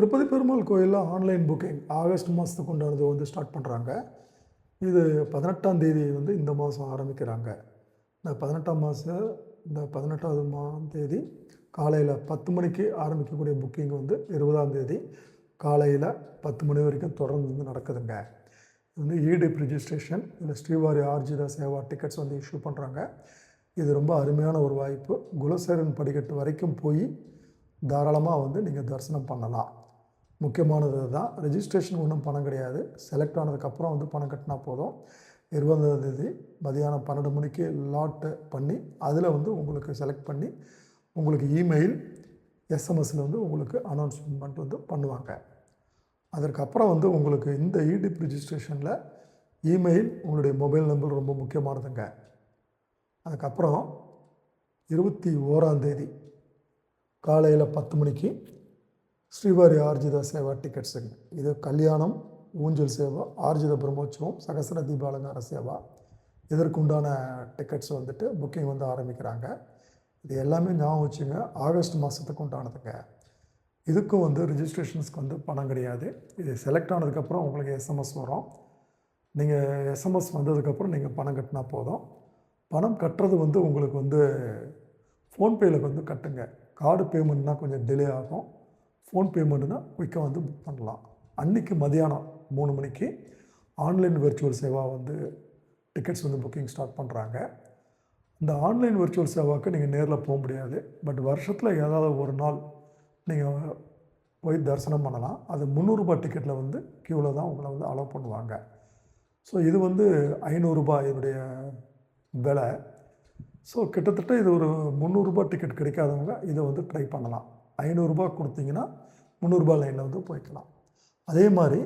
திருப்பதி பெருமாள் கோயிலில் online booking August மாதத்துக்கு உண்டானது வந்து ஸ்டார்ட் பண்ணுறாங்க. இது 18ஆம் தேதி வந்து இந்த மாதம் ஆரம்பிக்கிறாங்க. இந்த 18ஆம் மாதம் இந்த 18ஆம் தேதி காலையில் 10 மணிக்கு ஆரம்பிக்கக்கூடிய புக்கிங் வந்து 20ஆம் தேதி காலையில் 10 மணி வரைக்கும் தொடர்ந்து வந்து நடக்குதுங்க. இது வந்து இடிப் ரிஜிஸ்ட்ரேஷன் இல்லை ஸ்ரீவாரி ஆர்ஜித சேவா டிக்கெட்ஸ் வந்து இஷ்யூ பண்ணுறாங்க. இது ரொம்ப அருமையான ஒரு வாய்ப்பு. குலசேகரன் படிக்கட்டு வரைக்கும் போய் தாராளமாக வந்து நீங்கள் தரிசனம் பண்ணலாம். முக்கியமானது தான், ரெஜிஸ்ட்ரேஷன் ஒன்றும் பணம் கிடையாது. செலக்ட் ஆனதுக்கப்புறம் வந்து பணம் கட்டினா போதும். 20ஆம் தேதி மதியானம் 12 மணிக்கு லாட்டு பண்ணி அதில் வந்து உங்களுக்கு செலக்ட் பண்ணி உங்களுக்கு இமெயில் எஸ்எம்எஸில் வந்து உங்களுக்கு அனௌன்ஸ்மெண்ட் வந்து பண்ணுவாங்க. அதற்கப்புறம் வந்து உங்களுக்கு இந்த இடிப் ரிஜிஸ்ட்ரேஷனில் இமெயில் உங்களுடைய மொபைல் நம்பர் ரொம்ப முக்கியமானதுங்க. அதுக்கப்புறம் 21ஆம் தேதி காலையில் 10 மணிக்கு ஸ்ரீவாரி ஆர்ஜித சேவா டிக்கெட்ஸுங்க. இது கல்யாணம், ஊஞ்சல் சேவா, ஆர்ஜித பிரம்மோற்சவம், சகசர தீபாலங்கார சேவா, இதற்குண்டான டிக்கெட்ஸ் வந்துட்டு புக்கிங் வந்து ஆரம்பிக்கிறாங்க. இது எல்லாமே ஞாபகம் வச்சுங்க, ஆகஸ்ட் மாதத்துக்கு உண்டானதுங்க. இதுக்கும் வந்து ரிஜிஸ்ட்ரேஷன்ஸ்க்கு வந்து பணம் கிடையாது. இது செலக்ட் ஆனதுக்கப்புறம் உங்களுக்கு எஸ்எம்எஸ் வரும். நீங்கள் எஸ்எம்எஸ் வந்ததுக்கப்புறம் நீங்கள் பணம் கட்டினா போதும். பணம் கட்டுறது வந்து உங்களுக்கு வந்து ஃபோன்பேயில் வந்து கட்டுங்க. கார்டு பேமெண்ட்னால் கொஞ்சம் டிலே ஆகும். ஃபோன் பேமெண்ட்னா குயிக்காக வந்து புக் பண்ணலாம். அன்றைக்கி மதியானம் 3 மணிக்கு ஆன்லைன் வெர்ச்சுவல் சேவா வந்து டிக்கெட்ஸ் வந்து புக்கிங் ஸ்டார்ட் பண்ணுறாங்க. இந்த ஆன்லைன் வெர்ச்சுவல் சேவாவுக்கு நீங்கள் நேரில் போக முடியாது. பட் வருஷத்தில் ஏதாவது ஒரு நாள் நீங்கள் போய் தரிசனம் பண்ணலாம். அது ரூ. 300 டிக்கெட்டில் வந்து க்யூவில் தான் உங்களை வந்து அலோவ் பண்ணுவாங்க. ஸோ இது வந்து ரூ. 500 இதனுடைய விலை. ஸோ கிட்டத்தட்ட இது ஒரு ரூ. 300 டிக்கெட் கிடைக்காதவங்க இதை வந்து ட்ரை பண்ணலாம். ரூ. 500 கொடுத்தீங்கன்னா ரூ. 300 லைனில் வந்து போய்க்கலாம். அதே மாதிரி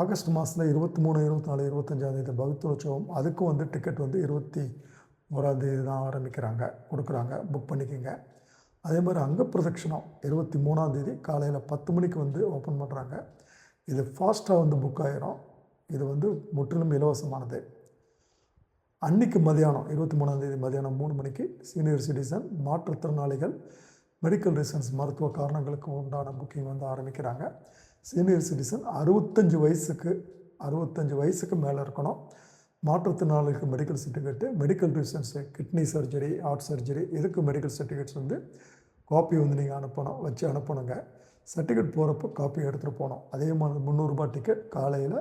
ஆகஸ்ட் மாதத்தில் 23, 24, 25ஆம் தேதி பவித்ரோற்சவம், அதுக்கும் வந்து டிக்கெட் வந்து 21ஆம் தேதி தான் ஆரம்பிக்கிறாங்க, கொடுக்குறாங்க. புக் பண்ணிக்கோங்க. அதே மாதிரி அங்கப்பிரதட்சணம் 23ஆம் தேதி காலையில் 10 மணிக்கு வந்து ஓப்பன் பண்ணுறாங்க. இது ஃபாஸ்ட்டாக வந்து புக் ஆகிரும். இது வந்து முற்றிலும் இலவசமானது. அன்றைக்கி மதியானம் 23ஆம் தேதி மதியானம் 3 மணிக்கு சீனியர் சிட்டிசன், மாற்றுத்திறனாளிகள், மெடிக்கல் ரீசன்ஸ், மருத்துவ காரணங்களுக்கு உண்டான புக்கிங் வந்து ஆரம்பிக்கிறாங்க. சீனியர் சிட்டிசன் 65 வயசுக்கு மேலே இருக்கணும். மாற்றுத்திறனாளிகளுக்கு medical certificate, medical reasons, kidney surgery, heart surgery, இதுக்கு மெடிக்கல் சர்டிஃபிகேட்ஸ் வந்து காப்பி வந்து நீங்கள் அனுப்பணுங்க. சர்டிஃபிகேட் போகிறப்போ காப்பி எடுத்துகிட்டு போகணும். அதே மாதிரி ரூ. 300 டிக்கெட் காலையில்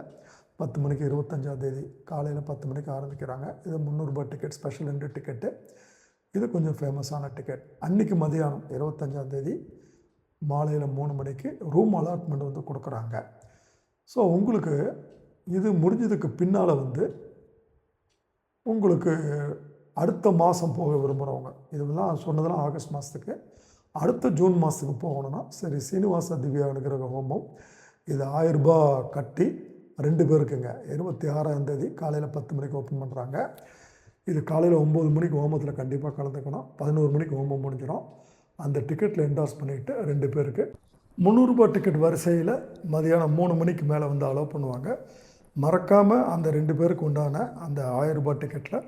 10 மணிக்கு 25ஆம் தேதி காலையில் 10 மணிக்கு ஆரம்பிக்கிறாங்க. இது ரூ. 300 டிக்கெட், ஸ்பெஷல் என்ட்ரி டிக்கெட்டு. இது கொஞ்சம் ஃபேமஸான டிக்கெட். அன்றைக்கி மதியானம் 25ஆம் தேதி மாலையில் 3 மணிக்கு ரூம் அலாட்மெண்ட் வந்து கொடுக்குறாங்க. ஸோ உங்களுக்கு இது முடிஞ்சதுக்கு பின்னால் வந்து உங்களுக்கு அடுத்த மாதம் போக விரும்புகிறவங்க, இதெல்லாம் சொன்னதெல்லாம் ஆகஸ்ட் மாதத்துக்கு, அடுத்த ஜூன் மாதத்துக்கு போகணுன்னா சரி, சீனிவாச திவ்ய அனுகிரக ஹோமம், இது ரூ. 1000 கட்டி 2 பேருக்குங்க. 26ஆம் தேதி காலையில் 10 மணிக்கு ஓப்பன் பண்ணுறாங்க. இது காலையில் 9 மணிக்கு ஹோமத்தில் கண்டிப்பாக கலந்துக்கணும். 11 மணிக்கு ஹோமம் முடிஞ்சிடும். அந்த டிக்கெட்டில் என்டார்ஸ் பண்ணிவிட்டு 2 பேருக்கு ரூ. 300 டிக்கெட் வரிசையில் மதியானம் 3 மணிக்கு மேலே வந்து அலோவ் பண்ணுவாங்க. மறக்காமல் அந்த 2 பேருக்கு உண்டான அந்த ரூ. 1000 டிக்கெட்டில்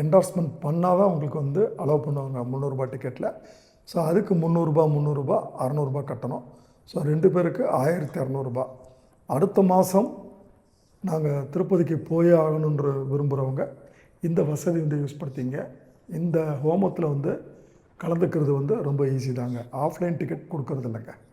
என்டார்ஸ்மெண்ட் பண்ணால் தான் உங்களுக்கு வந்து அலோவ் பண்ணுவாங்க ரூ. 300 டிக்கெட்டில். ஸோ அதுக்கு ரூ. 300, ரூ. கட்டணும். ஸோ 2 பேருக்கு ரூ. 1200. அடுத்த மாதம் நாங்கள் திருப்பதிக்கு போயே ஆகணுன்ற விரும்புகிறவங்க இந்த வசதி வந்து யூஸ் படுத்திங்க. இந்த ஹோமத்தில் வந்து கலந்துக்கிறது வந்து ரொம்ப ஈஸி தாங்க. ஆஃப்லைன் டிக்கெட் கொடுக்கறது இல்லைங்க.